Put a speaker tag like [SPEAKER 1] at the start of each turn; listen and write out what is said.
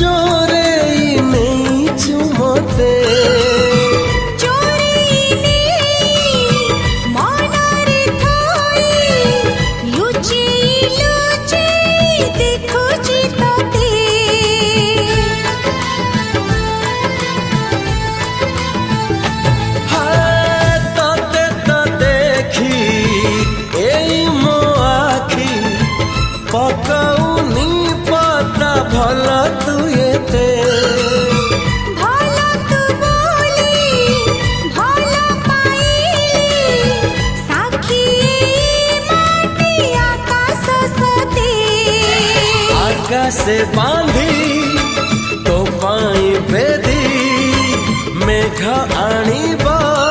[SPEAKER 1] चोरे नहीं चुमते पकौनी पता भला तू येते
[SPEAKER 2] भला तू बोली भला पाइली साखी माटी आकाश सते
[SPEAKER 1] आकाश से बांधी